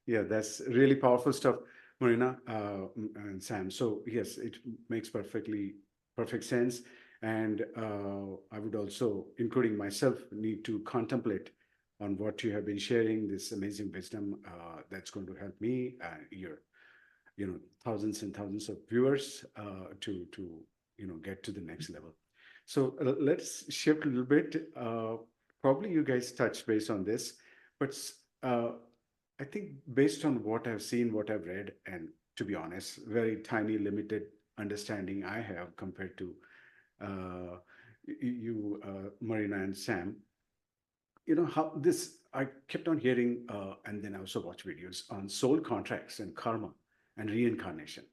Yeah, that's really powerful stuff, Marina and Sam. So yes, it makes perfect sense. And I would also, including myself, need to contemplate on what you have been sharing, this amazing wisdom that's going to help me, your, thousands and thousands of viewers to get to the next level. So let's shift a little bit. Probably you guys touched base on this, but uh, I think based on what I've seen, what I've read, and to be honest, very tiny, limited understanding I have compared to uh, you, Marina and Sam. How this I kept on hearing, and then I also watch videos on soul contracts and karma and reincarnation.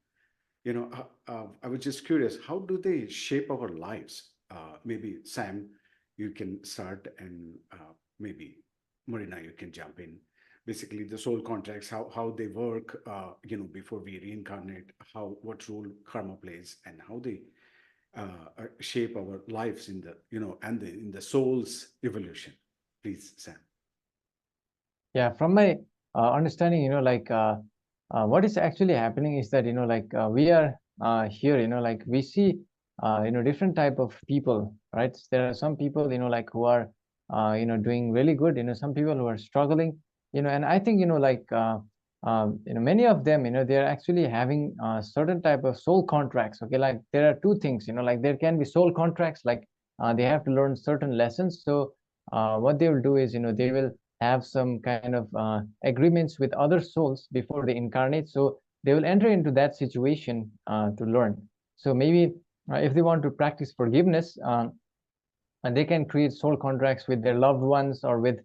I was just curious, how do they shape our lives? Maybe Sam, you can start, and maybe Marina, you can jump in. Basically, the soul contracts, how they work, before we reincarnate, what role karma plays, and how they shape our lives in the, in the soul's evolution. Please, Sam. Yeah, from my understanding, what is actually happening is that, we are here, we see, different type of people, right? There are some people, who are, doing really good, some people who are struggling, and I think, many of them, they are actually having certain type of soul contracts. Okay, like there are two things, there can be soul contracts, like they have to learn certain lessons. So what they will do is, they will have some kind of agreements with other souls before they incarnate. So they will enter into that situation to learn. So maybe if they want to practice forgiveness, and they can create soul contracts with their loved ones, or with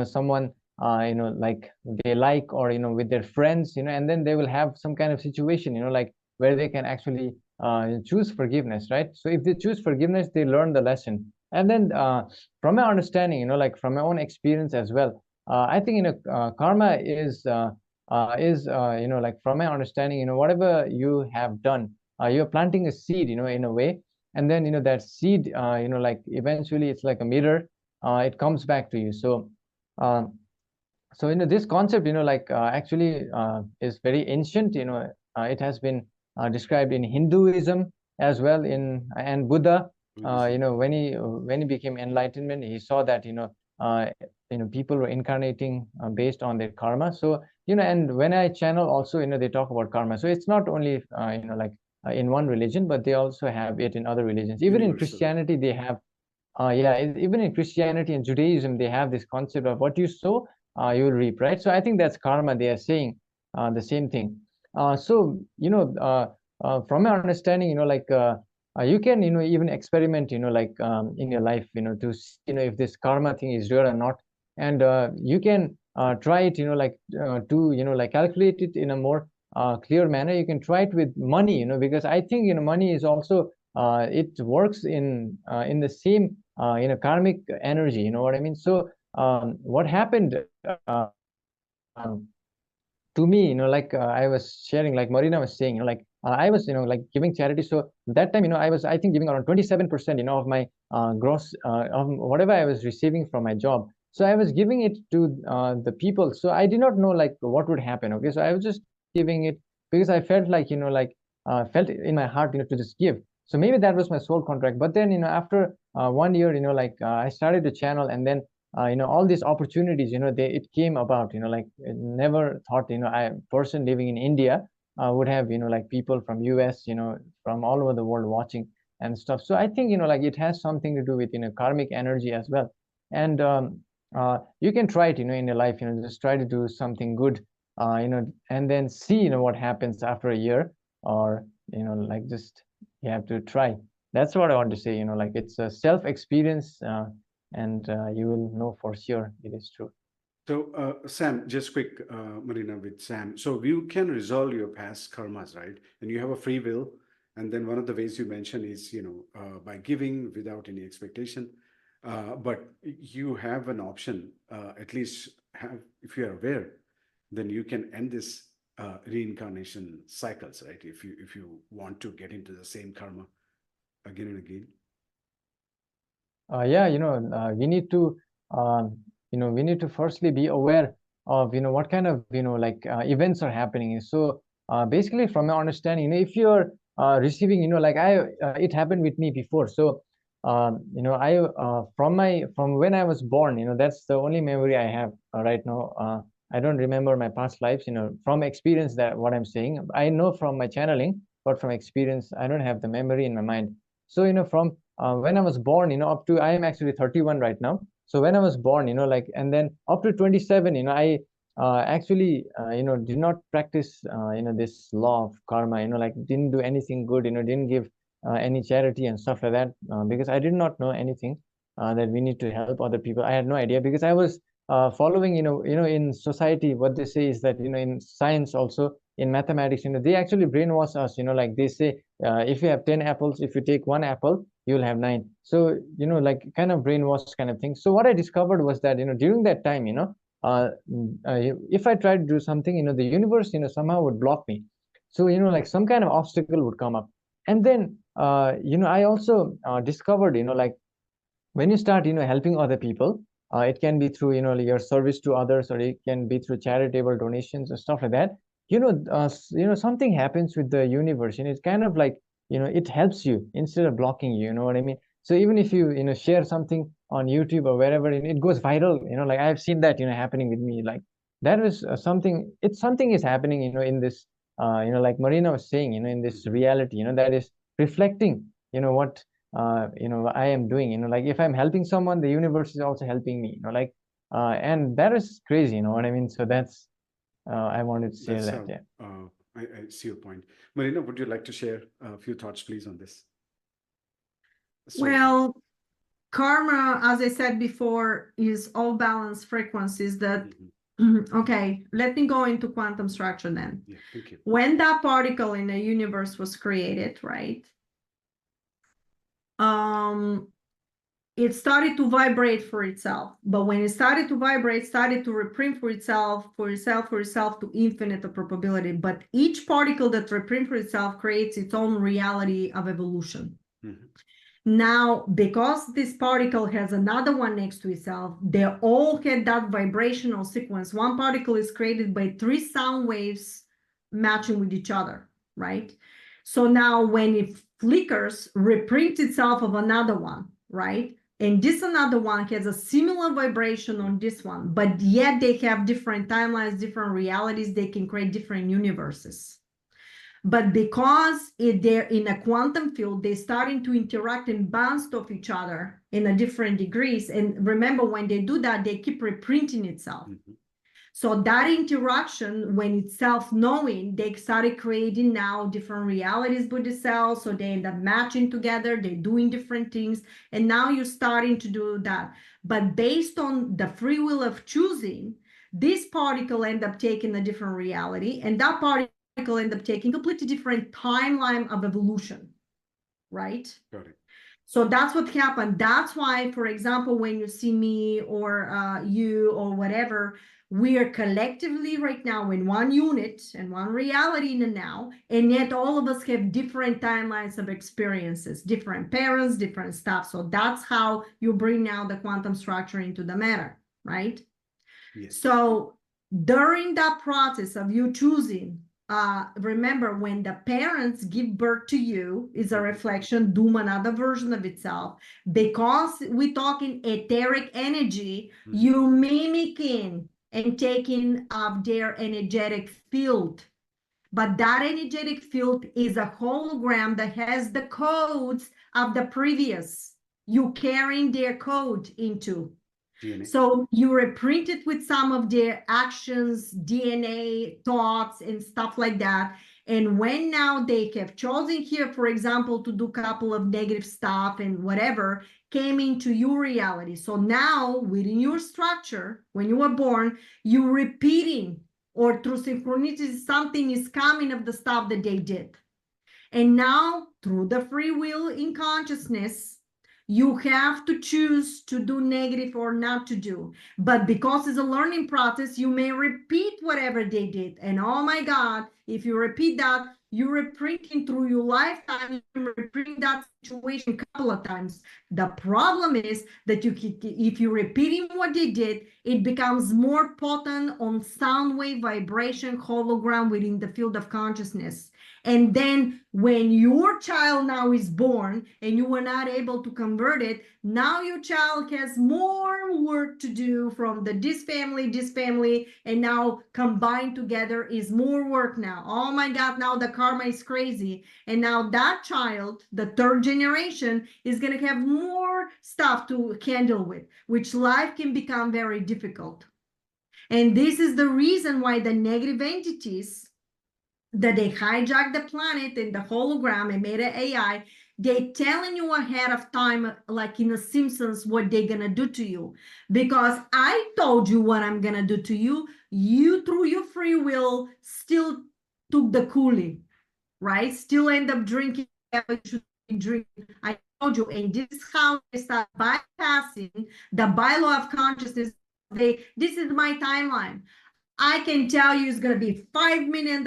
someone like they like, or with their friends, and then they will have some kind of situation, like where they can actually choose forgiveness, right? So if they choose forgiveness, they learn the lesson. And then from my understanding, like from my own experience as well, I think karma is like from my understanding, whatever you have done, you're planting a seed, in a way. And then that seed, like eventually it's like a mirror, it comes back to you. So um, this concept, actually is very ancient. It has been described in Hinduism as well, and Buddha. Buddhism. When he became enlightenment, he saw that people were incarnating based on their karma. So and when I channel also, they talk about karma. So it's not only like in one religion, but they also have it in other religions. Even in Universal. Christianity, they have even in Christianity and Judaism, they have this concept of what you sow, you will reap, right? So I think that's karma. They are saying the same thing. So from my understanding, you can even experiment, in your life, to see, if this karma thing is real or not, and you can try it, to calculate it in a more clear manner. You can try it with money, because I think money is also it works in the same karmic energy. You know what I mean? So what happened um, to me, I was sharing, like Marina was saying, I was like giving charity. So that time, I was, I think, giving around 27%, of my gross of whatever I was receiving from my job. So I was giving it to the people. So I did not know like what would happen. Okay, so I was just giving it because I felt like felt in my heart to just give. So maybe that was my soul contract. But then after 1 year, I started to channel, and then all these opportunities, it came about, like never thought, I person living in India would have, like people from US, from all over the world watching and stuff. So I think, like it has something to do with, karmic energy as well. And you can try it, in your life, just try to do something good, and then see, what happens after a year, or, like just you have to try. That's what I want to say, like it's a self experience, and you will know for sure it is true. So, Sam, just quick, Marina, with Sam. So, you can resolve your past karmas, right? And you have a free will. And then one of the ways you mentioned is, by giving without any expectation. But you have an option, at least have, if you are aware, then you can end this reincarnation cycles, right? If you want to get into the same karma again and again. Yeah, we need to, we need to firstly be aware of, what kind of, events are happening. So basically, from my understanding, if you're receiving, it happened with me before. So, from when I was born, that's the only memory I have right now. I don't remember my past lives, from experience, that what I'm saying. I know from my channeling, but from experience, I don't have the memory in my mind. So, from when I was born, up to, I am actually 31 right now. So when I was born, and then up to 27, I actually, did not practice, this law of karma, didn't do anything good, didn't give any charity and stuff like that, because I did not know anything that we need to help other people. I had no idea, because I was following, in society, what they say is that, in science also, in mathematics, they actually brainwash us, they say, if you have 10 apples, if you take one apple, you'll have 9. So, kind of brainwash kind of thing. So what I discovered was that, during that time, if I tried to do something, the universe, somehow would block me. So, some kind of obstacle would come up. And then, I also discovered, when you start, helping other people, it can be through, your service to others, or it can be through charitable donations or stuff like that. Something happens with the universe, and it's kind of like, it helps you instead of blocking you. You know what I mean? So even if you, share something on YouTube or wherever, and it goes viral, like I've seen that, happening with me. Like that was something. It's something is happening, in this, like Marina was saying, in this reality, that is reflecting, what I am doing, like if I'm helping someone, the universe is also helping me, and that is crazy, you know what I mean? So that's I wanted to say That's that. Yeah. I see your point. Marina, would you like to share a few thoughts, please, on this? So, Well, karma, as I said before, is all balanced frequencies that, okay, let me go into quantum structure then. yeah, thank you. When that particle in the universe was created, right? It started to vibrate for itself. But when it started to vibrate, started to reprint for itself to infinite probability. But each particle that reprints for itself creates its own reality of evolution. Now, because this particle has another one next to itself, they all had that vibrational sequence. One particle is created by 3 sound waves matching with each other, right? So now when it flickers, reprints itself of another one, right? And this another one has a similar vibration on this one, but yet they have different timelines, different realities. They can create different universes. But because they're in a quantum field, they're starting to interact and bounce off each other in a different degrees. And remember, when they do that, they keep reprinting itself. So that interaction, when it's self-knowing, they started creating now different realities with the cells. So they end up matching together. They're doing different things. And now you're starting to do that. But based on the free will of choosing, this particle end up taking a different reality. And that particle end up taking completely different timeline of evolution, right? Got it. So that's what happened. That's why, for example, when you see me or you or whatever, we are collectively right now in one unit and one reality in the now, and yet all of us have different timelines of experiences, different parents, different stuff. So that's how you bring now the quantum structure into the matter, right? Yes. So during that process of you choosing, remember, when the parents give birth to you, is a reflection, doom, another version of itself. Because we talk in etheric energy, you mimicking and taking of their energetic field. But that energetic field is a hologram that has the codes of the previous. You carrying their code into. DNA. So you reprint it with some of their actions, DNA, thoughts, and stuff like that. And when now they have chosen here, for example, to do a couple of negative stuff and whatever, came into your reality. So now within your structure, when you were born, you repeating, or through synchronicity, something is coming of the stuff that they did. And now through the free will in consciousness, you have to choose to do negative or not to do. But because it's a learning process, you may repeat whatever they did. And oh my God, if you repeat that, you're reprinting through your lifetime, you repeat that situation a couple of times. The problem is that if you're repeating what they did, it becomes more potent on sound wave vibration hologram within the field of consciousness. And then when your child now is born and you were not able to convert it, now your child has more work to do from this family, and now combined together is more work now. Oh my God, now the karma is crazy. And now that child, the third generation, is going to have more stuff to handle with, which life can become very difficult. And this is the reason why the negative entities that they hijacked the planet and the hologram and made an AI, they telling you ahead of time, like in The Simpsons, what they're gonna do to you. Because I told you what I'm gonna do to you. You, through your free will, still took the Kool-Aid, right? Still end up drinking what you should drink. I told you, and this is how they start bypassing the bylaw of consciousness. This is my timeline. I can tell you it's going to be $5 million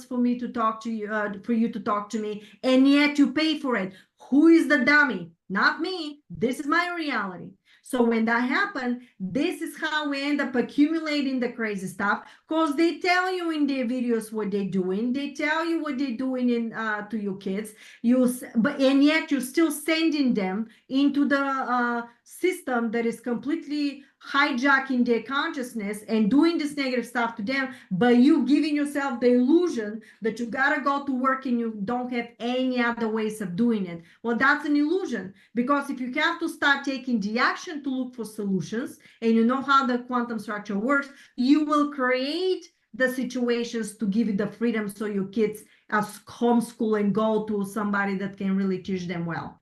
for me to talk to you, for you to talk to me, and yet you pay for it. Who is the dummy? Not me. This is my reality. So when that happened, this is how we end up accumulating the crazy stuff, because they tell you in their videos what they're doing. They tell you what they're doing to your kids. And yet you're still sending them into the system that is completely hijacking their consciousness and doing this negative stuff to them, but you giving yourself the illusion that you gotta go to work and you don't have any other ways of doing it. Well, that's an illusion, because if you have to start taking the action to look for solutions, and you know how the quantum structure works, you will create the situations to give you the freedom so your kids homeschool and go to somebody that can really teach them well.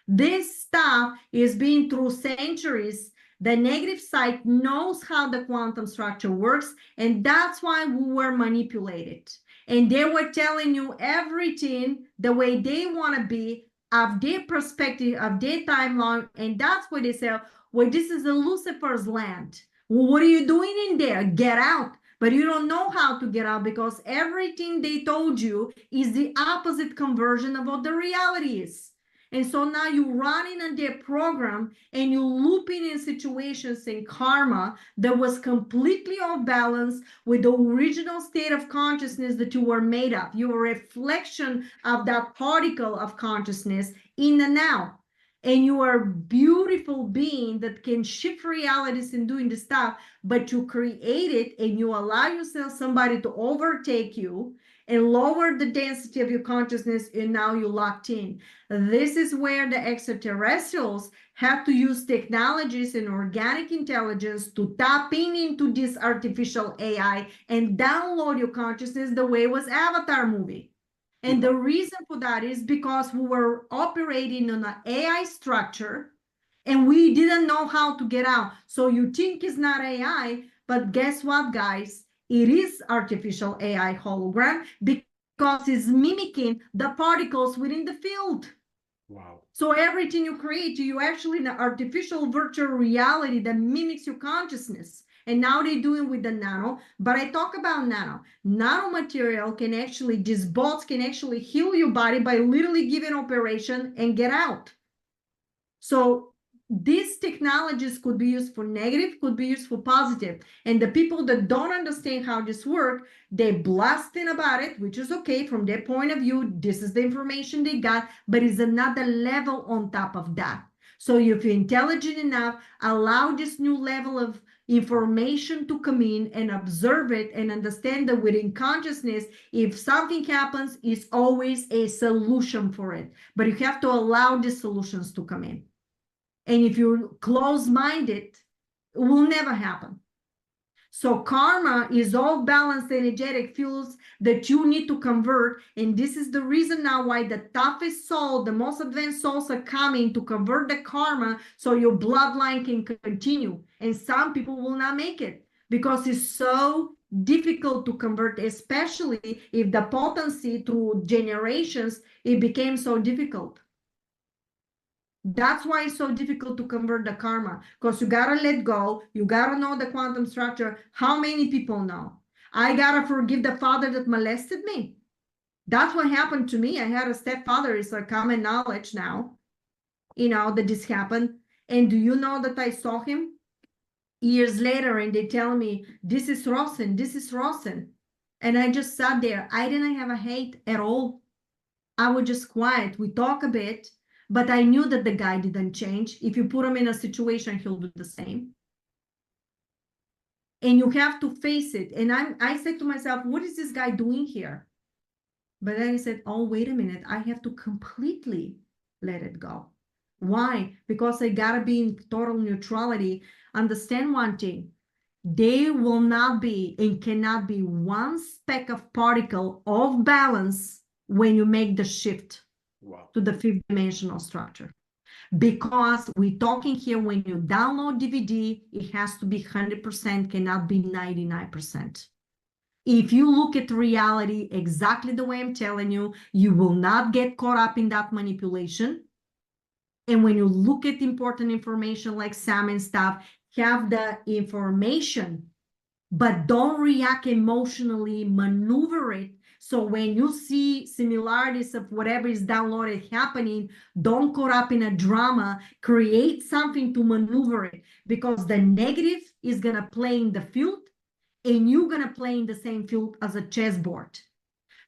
This stuff is being through centuries. The negative side knows how the quantum structure works, and that's why we were manipulated. And they were telling you everything the way they want to be, of their perspective, of their timeline, and that's why they say, well, this is a Lucifer's land. Well, what are you doing in there? Get out. But you don't know how to get out, because everything they told you is the opposite conversion of what the reality is. And so now you're running on their program and you're looping in situations in karma that was completely off balance with the original state of consciousness that you were made of. You're a reflection of that particle of consciousness in the now. And you are a beautiful being that can shift realities in doing the stuff, but you create it and you allow yourself somebody to overtake you and lower the density of your consciousness, and now you're locked in. This is where the extraterrestrials have to use technologies and organic intelligence to tap into this artificial AI and download your consciousness the way it was Avatar movie. And the reason for that is because we were operating on an AI structure and we didn't know how to get out. So you think it's not AI, but guess what, guys? It is artificial AI hologram, because it's mimicking the particles within the field. Wow. So everything you create, you actually in an artificial virtual reality that mimics your consciousness. And now they're doing with the nano. But I talk about nano. Nano material can actually, these bots can actually heal your body by literally giving operation and get out. So these technologies could be used for negative, could be used for positive. And the people that don't understand how this works, they're blasting about it, which is okay from their point of view. This is the information they got, but it's another level on top of that. So if you're intelligent enough, allow this new level of information to come in and observe it and understand that within consciousness, if something happens, it's always a solution for it. But you have to allow the solutions to come in. And if you're closed-minded, it will never happen. So karma is all balanced energetic fields that you need to convert. And this is the reason now why the toughest soul, the most advanced souls are coming to convert the karma so your bloodline can continue. And some people will not make it because it's so difficult to convert, especially if the potency through generations, it became so difficult. That's why it's so difficult to convert the karma, because you gotta let go. You gotta know the quantum structure. How many people know? I gotta forgive the father that molested me. That's what happened to me. I had a stepfather. It's a common knowledge now, that this happened. And do you know that I saw him years later and they tell me, this is Rosen, this is Rosen. And I just sat there. I didn't have a hate at all. I was just quiet. We talk a bit, but I knew that the guy didn't change. If you put him in a situation, he'll do the same. And you have to face it. And I said to myself, what is this guy doing here? But then I said, oh, wait a minute. I have to completely let it go. Why? Because I gotta be in total neutrality. Understand one thing. There will not be and cannot be one speck of particle of balance when you make the shift to the fifth dimensional structure. Because we're talking here, when you download DVD, it has to be 100%, cannot be 99%. If you look at reality exactly the way I'm telling you, you will not get caught up in that manipulation. And when you look at important information like SAM and stuff, have the information, but don't react emotionally, maneuver it. So when you see similarities of whatever is downloaded happening, don't caught up in a drama, create something to maneuver it, because the negative is going to play in the field and you're going to play in the same field as a chessboard.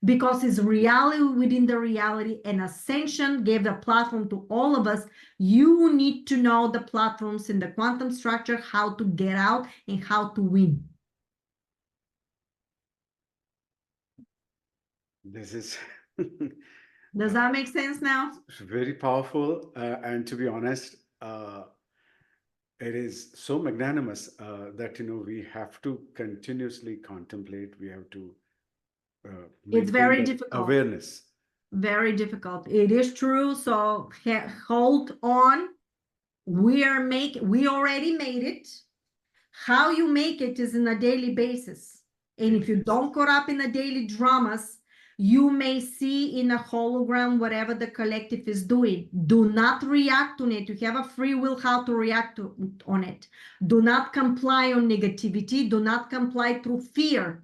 Because it's reality within the reality, and Ascension gave the platform to all of us. You need to know the platforms in the quantum structure, how to get out and how to win. This is Does that make sense now? very powerful. And to be honest, it is so magnanimous that, we have to continuously contemplate. We have to It's very difficult. Awareness. Very difficult. It is true. So hold on. We already made it. How you make it is on a daily basis. And if you don't caught up in the daily dramas, you may see in a hologram whatever the collective is doing. Do not react on it. You have a free will how to react on it. Do not comply on negativity. Do not comply through fear.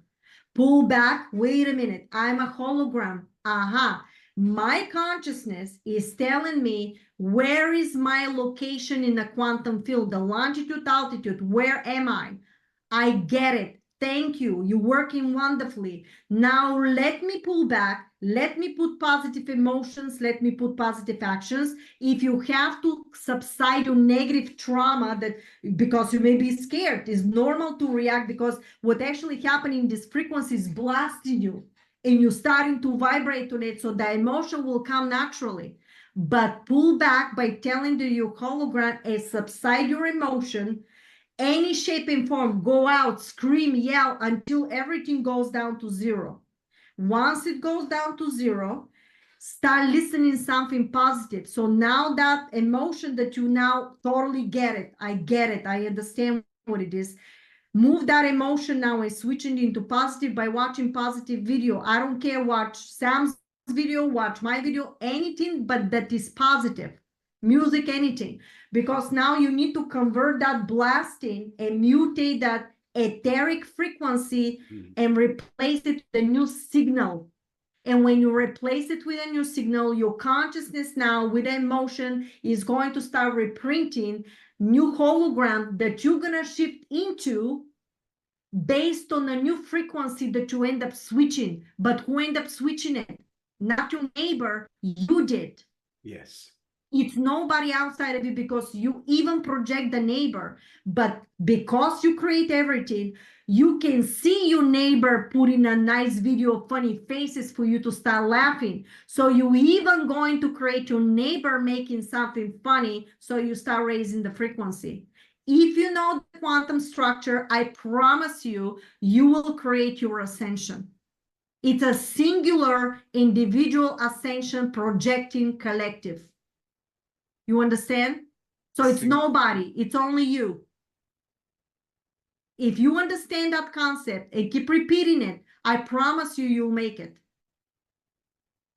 Pull back. Wait a minute. I'm a hologram. My consciousness is telling me where is my location in the quantum field, the longitude, altitude. Where am I? I get it. Thank you. You're working wonderfully. Now let me pull back. Let me put positive emotions. Let me put positive actions. If you have to subside your negative trauma, because you may be scared, it's normal to react, because what actually happening in this frequency is blasting you and you're starting to vibrate on it. So the emotion will come naturally. But pull back by telling your hologram and subside your emotion. Any shape and form, go out, scream, yell until everything goes down to zero. Once it goes down to zero, start listening something positive. So now that emotion that you now totally get it, I understand what it is. Move that emotion now and switching into positive by watching positive video. I don't care, watch Sam's video, watch my video, anything but that is positive. Music, anything, because now you need to convert that blasting and mutate that etheric frequency and replace it with a new signal. And when you replace it with a new signal, your consciousness now with emotion is going to start reprinting new hologram that you're going to shift into based on a new frequency that you end up switching. But who end up switching it? Not your neighbor, you did. Yes. It's nobody outside of you, because you even project the neighbor. But because you create everything, you can see your neighbor putting a nice video of funny faces for you to start laughing. So you even going to create your neighbor making something funny, so you start raising the frequency. If you know the quantum structure, I promise you, you will create your ascension. It's a singular individual ascension projecting collective. You understand? So it's nobody, it's only you. If you understand that concept and keep repeating it, I promise you, you'll make it.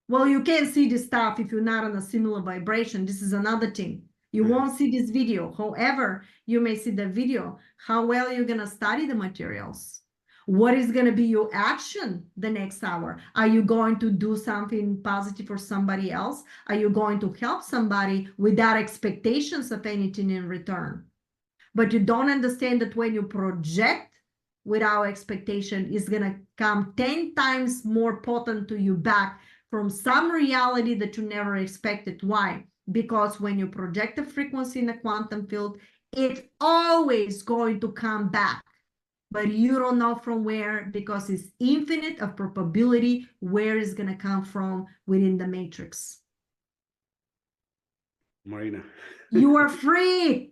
Well, you can't see this stuff if you're not on a similar vibration. This is another thing. You won't see this video. However, you may see the video. How well you're going to study the materials. What is going to be your action the next hour? Are you going to do something positive for somebody else? Are you going to help somebody without expectations of anything in return? But you don't understand that when you project without expectation, it's going to come 10 times more potent to you back from some reality that you never expected. Why? Because when you project a frequency in a quantum field, it's always going to come back. But you don't know from where, because it's infinite of probability where it's going to come from within the matrix. Marina. You are free.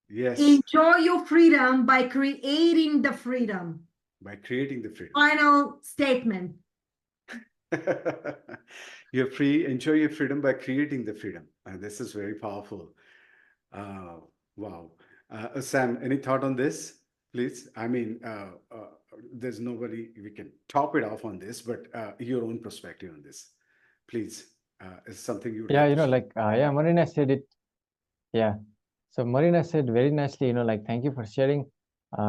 Yes. Enjoy your freedom by creating the freedom. By creating the freedom. Final statement. You're free. Enjoy your freedom by creating the freedom. This is very powerful. Wow. Sam, any thought on this, please? I mean, there's nobody we can top it off on this, but your own perspective on this, please. Is something you would Yeah, like you to know, share? like Marina said it. Yeah. So Marina said very nicely, you know, like thank you for sharing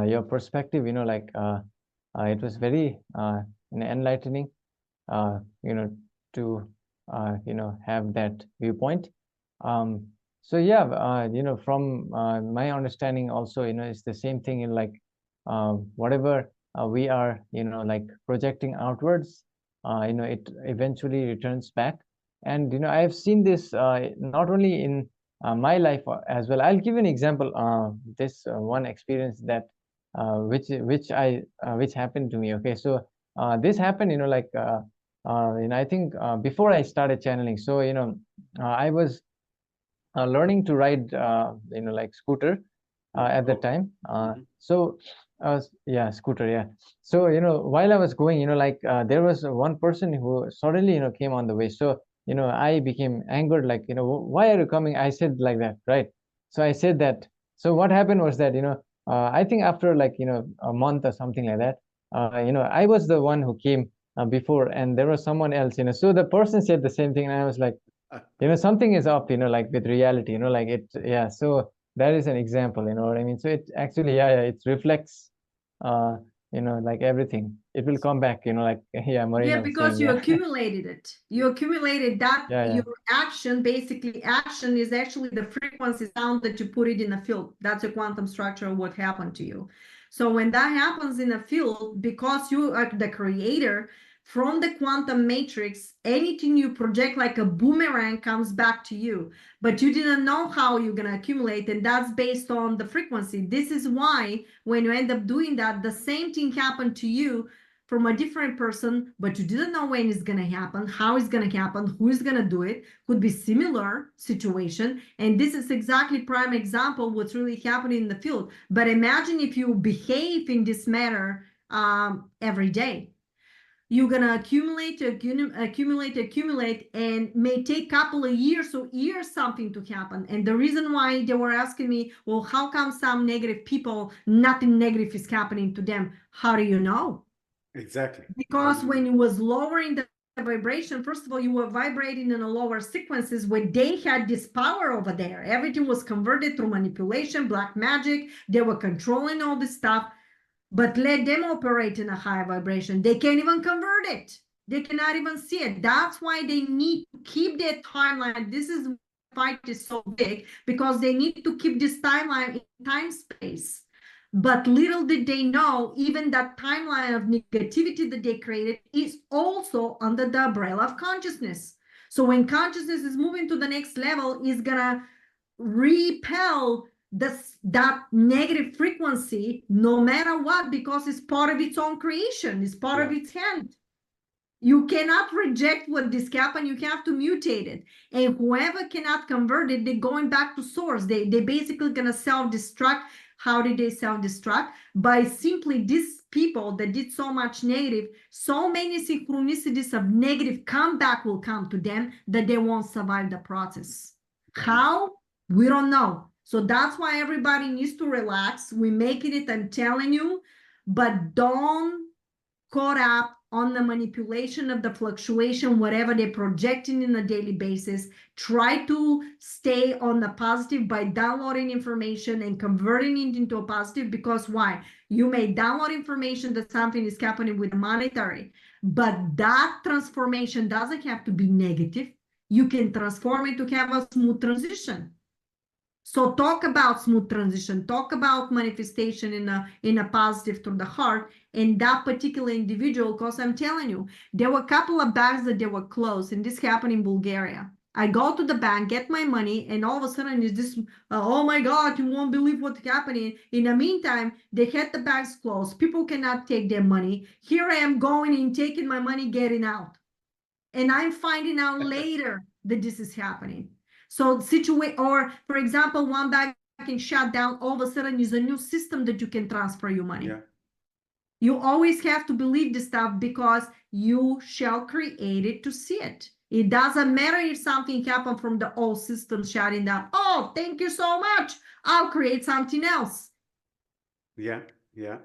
your perspective. You know, like it was very enlightening. You know, to you know, have that viewpoint. So yeah, you know, from my understanding also, you know, it's the same thing in like whatever we are, you know, like projecting outwards, you know, it eventually returns back. And you know, I've seen this not only in my life as well. I'll give an example. This one experience that which happened to me. Okay, so this happened, you know, like you know, I think before I started channeling. So you know, I was learning to ride, you know, like scooter at the time. So yeah, scooter, yeah. So you know, while I was going, you know, like there was one person who suddenly, you know, came on the way. So you know, I became angered, like, you know, why are you coming? I said like that, right? So I said that. So what happened was that, you know, I think after like, you know, a month or something like that, you know, I was the one who came before, and there was someone else, you know. So the person said the same thing, and I was like, you know, something is up, you know, like with reality, you know, like it, yeah. So that is an example, you know what I mean? So it actually, yeah, it reflects, uh, you know, like everything. It will come back, you know, like, yeah, Marina Yeah, was because saying, you yeah. accumulated it. You accumulated that. Yeah, yeah. Your action, basically, action is actually the frequency sound that you put it in a field. That's a quantum structure of what happened to you. So when that happens in a field, because you are the creator, from the quantum matrix, anything you project like a boomerang comes back to you. But you didn't know how you're going to accumulate, and that's based on the frequency. This is why when you end up doing that, the same thing happened to you from a different person, but you didn't know when it's going to happen, how it's going to happen, who is going to do it. Could be similar situation. And this is exactly prime example what's really happening in the field. But imagine if you behave in this manner every day. You're going to accumulate, and may take a couple of years or years something to happen. And the reason why they were asking me, well, how come some negative people, nothing negative is happening to them? How do you know? Exactly. Because when you was lowering the vibration, first of all, you were vibrating in a lower sequences when they had this power over there. Everything was converted through manipulation, black magic. They were controlling all this stuff, but let them operate in a higher vibration. They can't even convert it. They cannot even see it. That's why they need to keep their timeline. This is why the fight is so big, because they need to keep this timeline in time space. But little did they know, even that timeline of negativity that they created is also under the umbrella of consciousness. So when consciousness is moving to the next level, it's gonna repel that negative frequency no matter what, because it's part of its own creation, it's part of its hand. You cannot reject what this happened, you have to mutate it. And whoever cannot convert it, they're going back to source. They basically gonna self-destruct. How did they self-destruct? By simply these people that did so much negative, so many synchronicities of negative comeback will come to them that they won't survive the process. How? We don't know. So that's why everybody needs to relax. We're making it, I'm telling you, but don't caught up on the manipulation of the fluctuation, whatever they're projecting in a daily basis. Try to stay on the positive by downloading information and converting it into a positive, because why? You may download information that something is happening with monetary, but that transformation doesn't have to be negative. You can transform it to have a smooth transition. So talk about smooth transition, talk about manifestation in a positive through the heart, and that particular individual, because I'm telling you, there were a couple of banks that they were closed, and this happened in Bulgaria. I go to the bank, get my money, and all of a sudden is this, oh my God, you won't believe what's happening. In the meantime, they had the banks closed. People cannot take their money. Here I am going in, taking my money, getting out. And I'm finding out later that this is happening. So or for example, one bank can shut down, all of a sudden is a new system that you can transfer your money. Yeah. You always have to believe this stuff, because you shall create it to see it. It doesn't matter if something happened from the old system shutting down. Oh, thank you so much. I'll create something else. Yeah, yeah.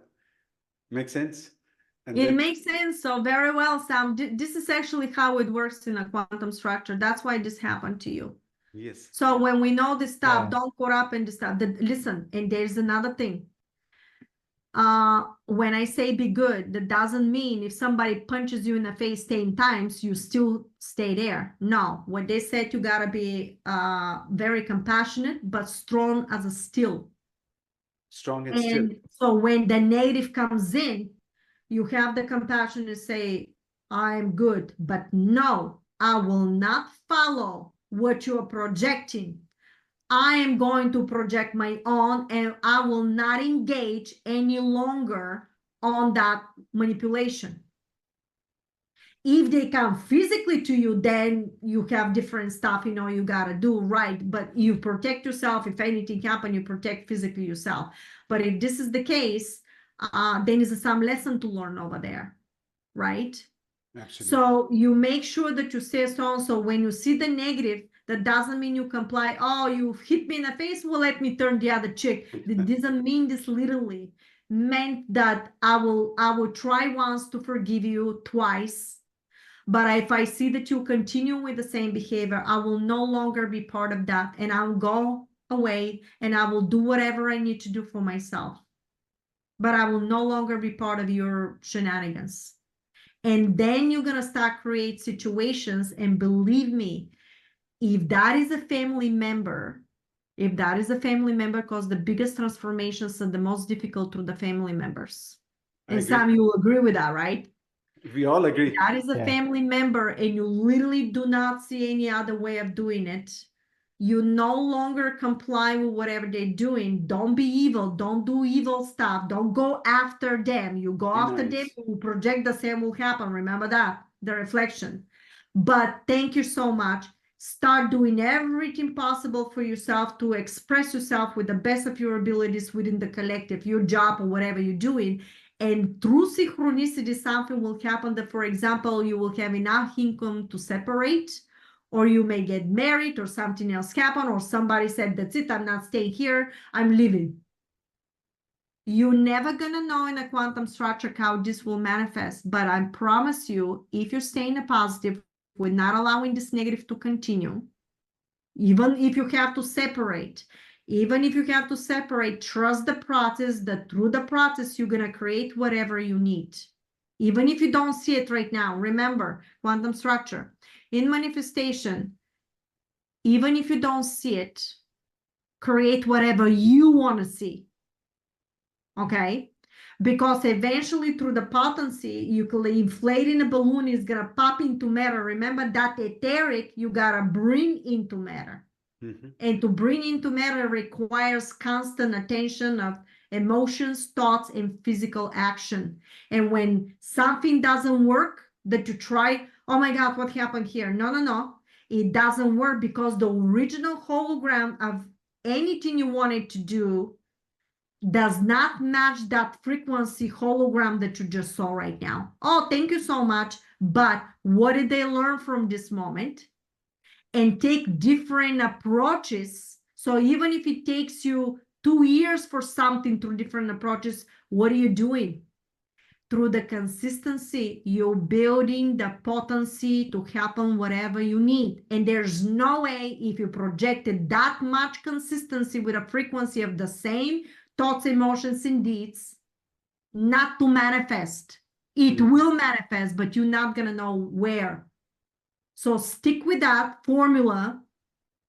Makes sense. And It makes sense. So very well, Sam. This is actually how it works in a quantum structure. That's why this happened to you. yes. So when we know this stuff, Yeah. don't caught up in this stuff. Listen, and there's another thing. When I say be good, that doesn't mean if somebody punches you in the face 10 times, you still stay there. No, what they said, you gotta be very compassionate, but strong as a steel. Strong and still. And so when the negative comes in, you have the compassion to say, I'm good, but no, I will not follow what you are projecting. I am going to project my own, and I will not engage any longer on that manipulation. If they come physically to you, then you have different stuff, you got to do, right? But you protect yourself. If anything happens, you protect physically yourself. But if this is the case, then is some lesson to learn over there, right? Absolutely. So you make sure that you stay strong. So when you see the negative, that doesn't mean you comply. Oh, you hit me in the face, well, let me turn the other cheek. It doesn't mean this literally. Meant that I will try once to forgive you, twice. But if I see that you continue with the same behavior, I will no longer be part of that, and I will go away and I will do whatever I need to do for myself. But I will no longer be part of your shenanigans. And then you're going to start create situations, and believe me, if that is a family member, because the biggest transformations are the most difficult through the family members. And Sam, you will agree with that, right? We all agree. That is a family member, and you literally do not see any other way of doing it. You no longer comply with whatever they're doing. Don't be evil. Don't do evil stuff. Don't go after them. You go after them, you project, the same will happen. Remember that, the reflection. But thank you so much. Start doing everything possible for yourself to express yourself with the best of your abilities within the collective, your job or whatever you're doing. And through synchronicity, something will happen that, for example, you will have enough income to separate, or you may get married, or something else happen, or somebody said, that's it, I'm not staying here, I'm leaving. You're never gonna know in a quantum structure how this will manifest, but I promise you, if you're staying a positive, with not allowing this negative to continue, even if you have to separate, trust the process, that through the process, you're gonna create whatever you need. Even if you don't see it right now, remember, quantum structure. In manifestation, even if you don't see it, create whatever you want to see. Okay? Because eventually through the potency, you can inflating a balloon is going to pop into matter. Remember that etheric, you got to bring into matter. Mm-hmm. And to bring into matter requires constant attention of emotions, thoughts, and physical action. And when something doesn't work, that you try, oh my God, what happened here? No. It doesn't work because the original hologram of anything you wanted to do does not match that frequency hologram that you just saw right now. Oh, thank you so much. But what did they learn from this moment? And take different approaches. So even if it takes you 2 years for something through different approaches, what are you doing? through the consistency, you're building the potency to happen whatever you need. And there's no way, if you projected that much consistency with a frequency of the same thoughts, emotions, and deeds, not to manifest. It will manifest, but you're not going to know where. So stick with that formula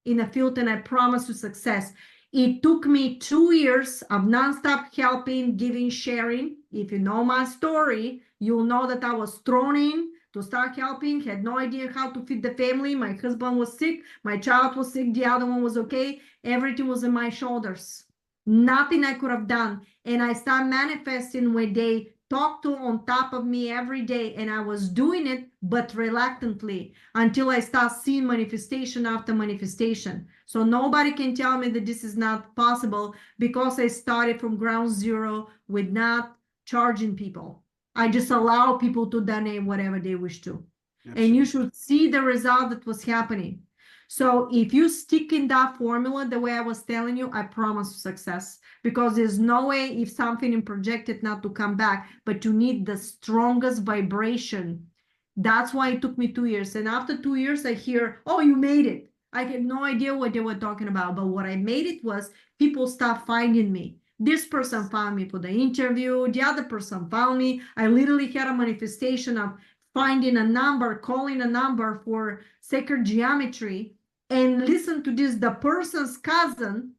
in a field, and I promise you success. It took me 2 years of nonstop helping, giving, sharing. If you know my story, you'll know that I was thrown in to start helping, had no idea how to feed the family. My husband was sick, my child was sick, the other one was okay. Everything was on my shoulders. Nothing I could have done. And I started manifesting when they talked to on top of me every day, and I was doing it, but reluctantly, until I start seeing manifestation after manifestation. So nobody can tell me that this is not possible, because I started from ground zero with not charging people. I just allow people to donate whatever they wish to. Absolutely. And you should see the result that was happening. So if you stick in that formula the way I was telling you, I promise success, because there's no way if something is projected not to come back, but you need the strongest vibration. That's why it took me 2 years. And after 2 years, I hear, oh, you made it. I had no idea what they were talking about. But what I made it was people start finding me. This person found me for the interview. The other person found me. I literally had a manifestation of finding a number, calling a number for sacred geometry. And listen to this, the person's cousin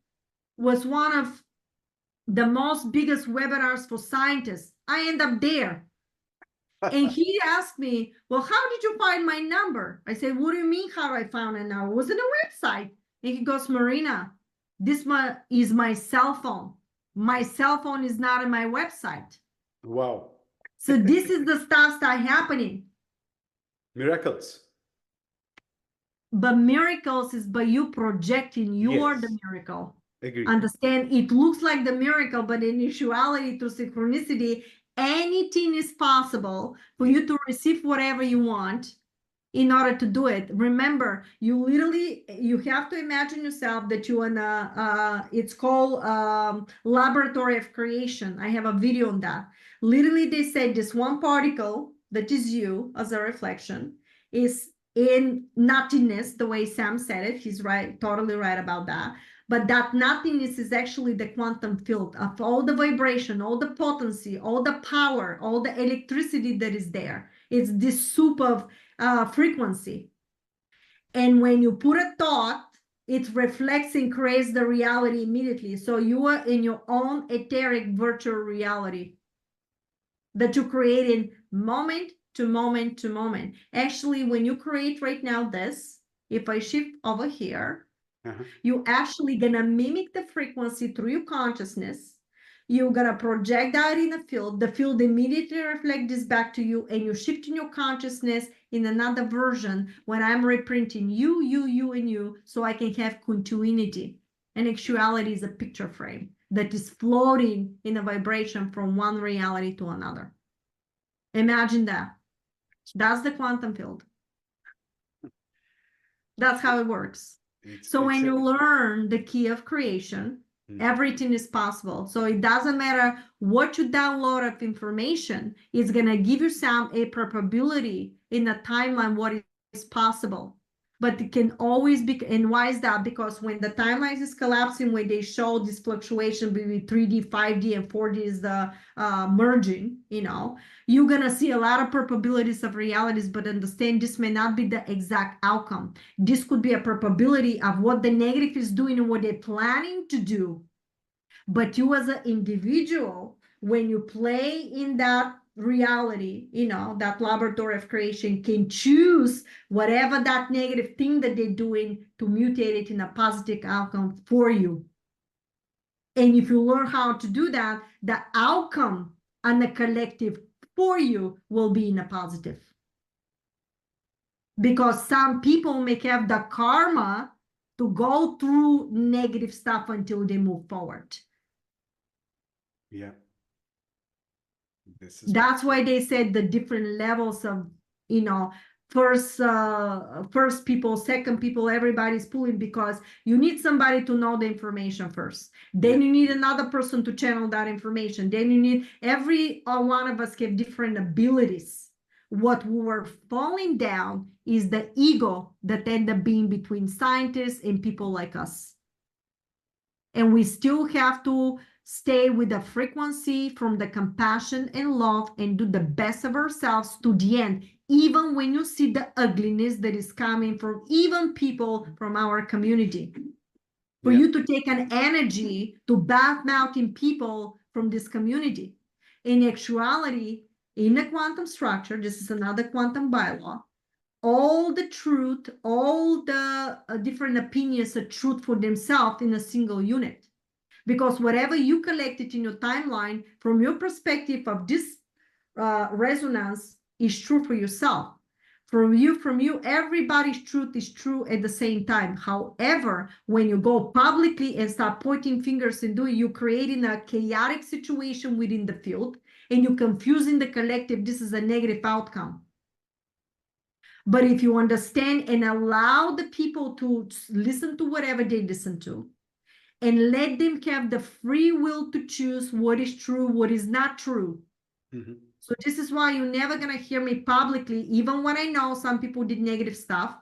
was one of the most biggest webinars for scientists. I end up there. And he asked me, well, how did you find my number? I said, what do you mean how I found it now? It was in a website. And he goes, Marina, this is my cell phone. My cell phone is not in my website. Wow. So this is the stuff that happening. Miracles. But miracles is by you projecting, you are the miracle. Agreed. Understand, it looks like the miracle, but in actuality, through synchronicity, anything is possible for you to receive whatever you want in order to do it. Remember, you have to imagine yourself that you're in it's called laboratory of creation. I have a video on that. Literally, they said this one particle that is you as a reflection is in nothingness, the way Sam said it. He's right, totally right about that. But that nothingness is actually the quantum field of all the vibration, all the potency, all the power, all the electricity that is there. It's this soup of frequency. And when you put a thought, it reflects and creates the reality immediately. So you are in your own etheric virtual reality that you create in moment to moment to moment. Actually, when you create right now this, if I shift over here, you actually gonna mimic the frequency through your consciousness. You're gonna project that in the field immediately reflects this back to you, and you're shifting your consciousness in another version when I'm reprinting you, and you, so I can have continuity. And actuality is a picture frame that is floating in a vibration from one reality to another. Imagine that. That's the quantum field. That's how it works. So when you learn the key of creation, everything is possible. So it doesn't matter what you download of information, it's going to give you a probability in a timeline what is possible. But it can always be, and why is that? Because when the timeline is collapsing, when they show this fluctuation between 3D, 5D, and 4D is the merging, you're going to see a lot of probabilities of realities, but understand this may not be the exact outcome. This could be a probability of what the negative is doing and what they're planning to do. But you as an individual, when you play in that reality, that laboratory of creation, can choose whatever that negative thing that they're doing to mutate it in a positive outcome for you. And if you learn how to do that, the outcome and the collective for you will be in a positive. Because some people may have the karma to go through negative stuff until they move forward. Yeah. That's why they said the different levels of, first people, second people, everybody's pulling, because you need somebody to know the information first. Then you need another person to channel that information. Then you need every one of us have different abilities. What we were falling down is the ego that end up being between scientists and people like us. And we still have to stay with the frequency from the compassion and love and do the best of ourselves to the end, even when you see the ugliness that is coming from even people from our community. For you to take an energy to badmouth in people from this community. In actuality, in a quantum structure, this is another quantum bylaw, all the truth, all the different opinions are truth for themselves in a single unit. Because whatever you collected in your timeline, from your perspective of this resonance, is true for yourself. From you, everybody's truth is true at the same time. However, when you go publicly and start pointing fingers and doing, you're creating a chaotic situation within the field, and you're confusing the collective. This is a negative outcome. But if you understand and allow the people to listen to whatever they listen to, and let them have the free will to choose what is true, what is not true. So this is why you're never going to hear me publicly, even when I know some people did negative stuff,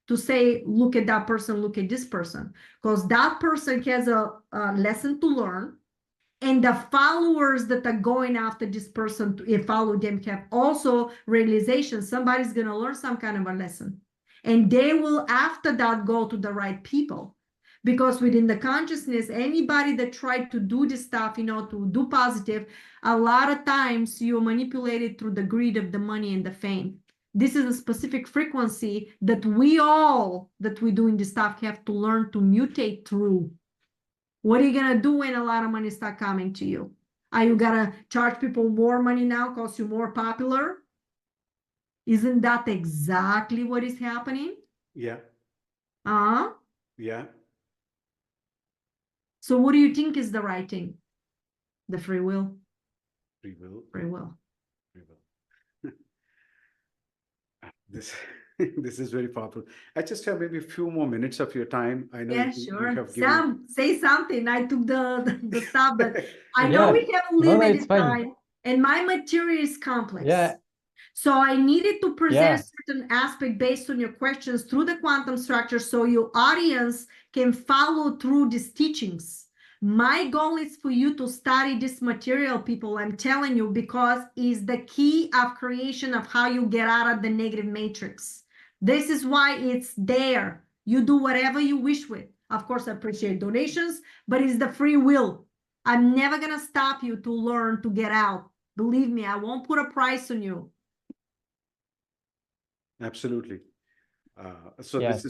to say, look at that person, look at this person. Because that person has a lesson to learn. And the followers that are going after this person to follow them have also realization. Somebody's going to learn some kind of a lesson. And they will, after that, go to the right people. Because within the consciousness, anybody that tried to do this stuff, to do positive, a lot of times you're manipulated through the greed of the money and the fame. This is a specific frequency that we doing this stuff have to learn to mutate through. What are you going to do when a lot of money start coming to you? Are you going to charge people more money now because you're more popular? Isn't that exactly what is happening? Yeah. Yeah. So what do you think is the right thing? The free will? Free will. Free will. Free will. This is very powerful. I just have maybe a few more minutes of your time. I know Sure. you have given... Sam, say something. I took the stuff, but I Yeah. know we have No, limited it's fine. time, and my material is complex. Yeah. So I needed to present certain aspect based on your questions through the quantum structure, so your audience can follow through these teachings. My goal is for you to study this material, people, I'm telling you, because it's the key of creation of how you get out of the negative matrix. This is why it's there. You do whatever you wish with. Of course, I appreciate donations, but it's the free will. I'm never going to stop you to learn to get out. Believe me, I won't put a price on you. Absolutely. So Yes. this is